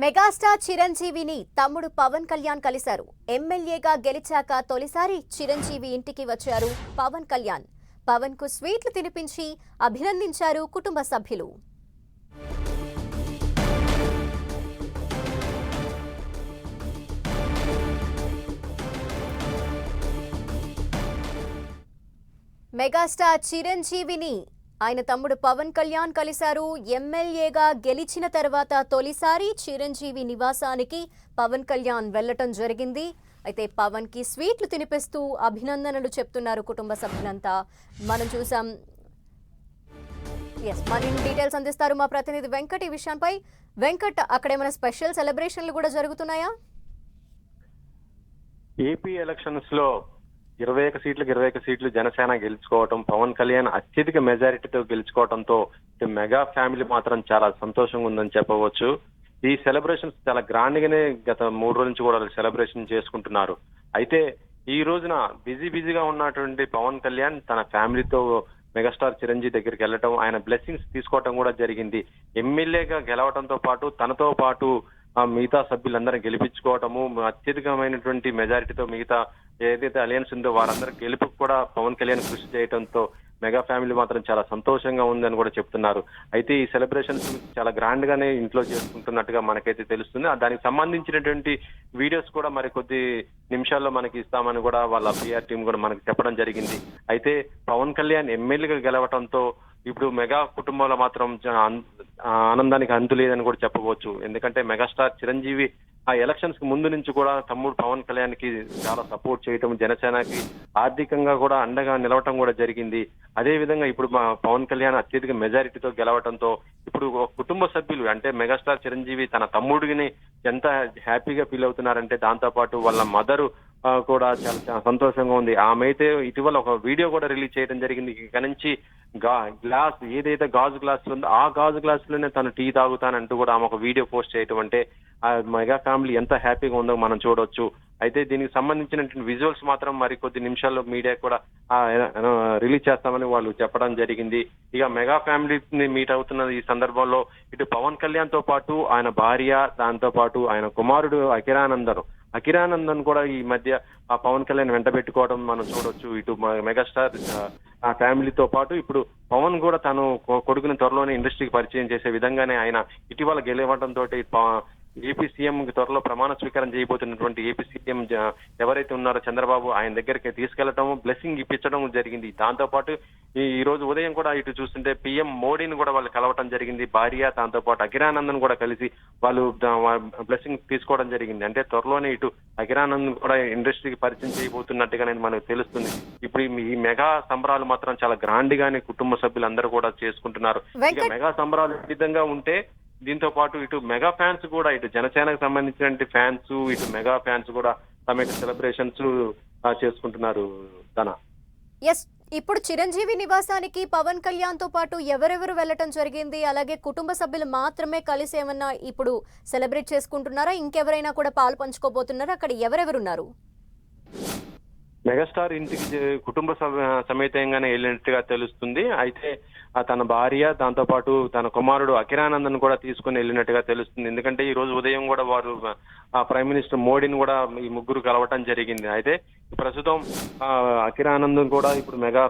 Megastar చిరంజీవిని తమ్ముడు పవన్ కళ్యాణ్ కలిశారు. ఎమ్మెల్యేగా గెలిచాక తొలిసారి చిరంజీవి ఇంటికి వచ్చారు పవన్ కళ్యాణ్. పవన్ కు స్వీట్లు తినిపించి అభినందించారు కుటుంబ సభ్యులు. మెగాస్టార్ చిరంజీవిని ఆయన తమ్ముడు పవన్ కళ్యాణ్ కలిశారు. ఎమ్మెల్యేగా గెలిచిన తర్వాత తొలిసారి చిరంజీవి నివాసానికి పవన్ కళ్యాణ్ వెళ్లటం జరిగింది. అయితే పవన్ కి స్వీట్లు తినిపిస్తూ అభినందనలు చెప్తున్నారు కుటుంబ సభ్యులంతా. మనం చూసాం. మరిన్ని డీటెయిల్స్ అందిస్తారు మా ప్రతినిధి వెంకట్ ఈ విషయంపై. వెంకట్, అక్కడ ఏమైనా స్పెషల్ సెలబ్రేషన్లు కూడా జరుగుతున్నాయా? ఏపీ ఎలక్షన్స్ లో 21 సీట్లకు 21 సీట్లు జనసేన గెలుచుకోవటం, పవన్ కళ్యాణ్ అత్యధిక మెజారిటీతో గెలుచుకోవడంతో మెగా ఫ్యామిలీ మాత్రం చాలా సంతోషంగా ఉందని చెప్పవచ్చు. ఈ సెలబ్రేషన్స్ చాలా గ్రాండ్ గానే గత 3 రోజుల నుంచి కూడా సెలబ్రేషన్ చేసుకుంటున్నారు. అయితే ఈ రోజున బిజీగా ఉన్నటువంటి పవన్ కళ్యాణ్ తన ఫ్యామిలీతో మెగాస్టార్ చిరంజీవి దగ్గరికి వెళ్ళటం, ఆయన బ్లెస్సింగ్స్ తీసుకోవటం కూడా జరిగింది. ఎమ్మెల్యేగా గెలవడంతో పాటు తనతో పాటు మిగతా సభ్యులందరినీ గెలిపించుకోవటము, అత్యధికమైనటువంటి మెజారిటీతో మిగతా ఏదైతే అలయన్స్ ఉందో వారందరూ గెలుపుకు కూడా పవన్ కళ్యాణ్ కృషి చేయడంతో మెగా ఫ్యామిలీ మాత్రం చాలా సంతోషంగా ఉందని కూడా చెప్తున్నారు. అయితే ఈ సెలబ్రేషన్స్ చాలా గ్రాండ్ గానే ఇంట్లో చేసుకుంటున్నట్టుగా మనకైతే తెలుస్తుంది. దానికి సంబంధించినటువంటి వీడియోస్ కూడా మరి కొద్ది నిమిషాల్లో మనకి ఇస్తామని కూడా వాళ్ళ పిఆర్ టీం కూడా మనకి చెప్పడం జరిగింది. అయితే పవన్ కళ్యాణ్ ఎమ్మెల్యేగా గెలవడంతో ఇప్పుడు మెగా కుటుంబంలో మాత్రం ఆనందానికి అంతు లేదని కూడా చెప్పవచ్చు. ఎందుకంటే మెగాస్టార్ చిరంజీవి ఆ ఎలక్షన్స్ కి ముందు నుంచి కూడా తమ్ముడు పవన్ కళ్యాణ్ కి చాలా సపోర్ట్ చేయటం, జనసేనకి ఆర్థికంగా కూడా అండగా నిలవటం కూడా జరిగింది. అదే విధంగా ఇప్పుడు పవన్ కళ్యాణ్ అత్యధిక మెజారిటీతో గెలవటంతో ఇప్పుడు కుటుంబ సభ్యులు అంటే మెగాస్టార్ చిరంజీవి తన తమ్ముడిని ఎంత హ్యాపీగా ఫీల్ అవుతున్నారంటే దాంతో పాటు వాళ్ళ మదరు కూడా చాలా సంతోషంగా ఉంది. ఆమె అయితే ఇటీవల ఒక వీడియో కూడా రిలీజ్ చేయడం జరిగింది. ఇక నుంచి గ్లాస్ ఏదైతే గాజు గ్లాస్ ఉందో ఆ గాజు గ్లాస్ లోనే తను టీ తాగుతానంటూ కూడా ఆమె ఒక వీడియో పోస్ట్ చేయటం అంటే ఆ మెగా ఫ్యామిలీ ఎంత హ్యాపీగా ఉందో మనం చూడొచ్చు. అయితే దీనికి సంబంధించినటువంటి విజువల్స్ మాత్రం మరి కొద్ది నిమిషాల్లో మీడియా కూడా రిలీజ్ చేస్తామని వాళ్ళు చెప్పడం జరిగింది. ఇక మెగా ఫ్యామిలీని మీట్ అవుతున్న ఈ సందర్భంలో ఇటు పవన్ కళ్యాణ్ తో పాటు ఆయన భార్య, దాంతో పాటు ఆయన కుమారుడు అఖిరానందన్ కూడా ఈ మధ్య ఆ పవన్ కళ్యాణ్ వెంట పెట్టుకోవడం మనం చూడొచ్చు. ఇటు మెగాస్టార్ ఆ ఫ్యామిలీతో పాటు ఇప్పుడు పవన్ కూడా తను కొడుకుని త్వరలోనే ఇండస్ట్రీకి పరిచయం చేసే విధంగానే ఆయన ఇటీవల గెలవడంతో ఏపీ సీఎం త్వరలో ప్రమాణ స్వీకారం చేయబోతున్నటువంటి ఏపీ సీఎం ఎవరైతే ఉన్నారో చంద్రబాబు ఆయన దగ్గరికి తీసుకెళ్లడం, బ్లెస్సింగ్ ఇప్పించడం జరిగింది. దాంతో పాటు ఈ రోజు ఉదయం కూడా ఇటు చూస్తుంటే పీఎం మోడీని కూడా వాళ్ళు కలవటం జరిగింది. భార్య దాంతో పాటు అఖిరానందన్ కూడా కలిసి వాళ్ళు బ్లెస్సింగ్ తీసుకోవడం జరిగింది. అంటే త్వరలోనే ఇటు అఖిరానందన్ కూడా ఇండస్ట్రీకి పరిచయం చేయబోతున్నట్టుగానే మనకు తెలుస్తుంది. ఇప్పుడు ఈ మెగా సంబరాలు మాత్రం చాలా గ్రాండ్ గానే కుటుంబ సభ్యులందరూ కూడా చేసుకుంటున్నారు. ఇక మెగా సంబరాలు ఈ విధంగా ఉంటే దీంతో పాటు ఇటు మెగా ఫ్యాన్స్ కూడా ఇటు జనసేనకు సంబంధించిన ఫ్యాన్స్, ఇటు మెగా ఫ్యాన్స్ కూడా తమ సెలబ్రేషన్స్ చేసుకుంటున్నారు. ఇప్పుడు చిరంజీవి నివాసానికి పవన్ కళ్యాణ్ తో పాటు ఎవరెవరు వెళ్లటం జరిగింది? అలాగే కుటుంబ సభ్యులు మాత్రమే కలిసి ఏమన్నా ఇప్పుడు సెలబ్రేట్ చేసుకుంటున్నారా? ఇంకెవరైనా కూడా పాలు పంచుకోబోతున్నారా? అక్కడ ఎవరెవరున్నారు? మెగాస్టార్ ఇంటికి కుటుంబ సమేతంగానే వెళ్ళినట్టుగా తెలుస్తుంది. అయితే తన భార్య, దాంతో పాటు తన కుమారుడు అఖిరానందన్ కూడా తీసుకుని వెళ్ళినట్టుగా తెలుస్తుంది. ఎందుకంటే ఈ రోజు ఉదయం కూడా వారు ప్రైమ్ మినిస్టర్ మోడీని కూడా ఈ ముగ్గురు కలవటం జరిగింది. అయితే ప్రస్తుతం అఖిరానందన్ కూడా ఇప్పుడు మెగా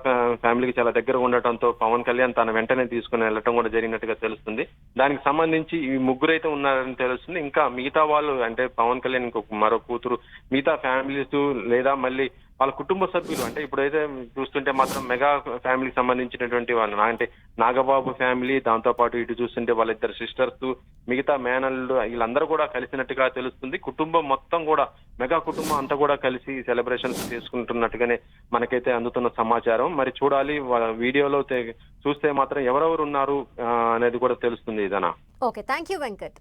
ఫ్యామిలీకి చాలా దగ్గర ఉండటంతో పవన్ కళ్యాణ్ తన వెంటనే తీసుకుని వెళ్ళటం కూడా జరిగినట్టుగా తెలుస్తుంది. దానికి సంబంధించి ఈ ముగ్గురు అయితే ఉన్నారని తెలుస్తుంది. ఇంకా మిగతా వాళ్ళు అంటే పవన్ కళ్యాణ్ మరో కూతురు, మిగతా ఫ్యామిలీస్ లేదా మళ్ళీ వాళ్ళ కుటుంబ సభ్యులు అంటే ఇప్పుడైతే చూస్తుంటే మాత్రం మెగా ఫ్యామిలీకి సంబంధించినటువంటి వాళ్ళు అంటే నాగబాబు ఫ్యామిలీ, దాంతో పాటు ఇటు చూస్తుంటే వాళ్ళిద్దరు సిస్టర్స్, మిగతా మేనల్లు వీళ్ళందరూ కూడా కలిసినట్టుగా తెలుస్తుంది. కుటుంబం మొత్తం కూడా మెగా కుటుంబం అంతా కూడా కలిసి సెలబ్రేషన్స్ చేసుకుంటున్నట్టుగానే మనకైతే అందుతున్న సమాచారం. మరి చూడాలి వీడియోలో చూస్తే మాత్రం ఎవరెవరు ఉన్నారు అనేది కూడా తెలుస్తుంది. ఇదనా. Okay, thank you Venkat.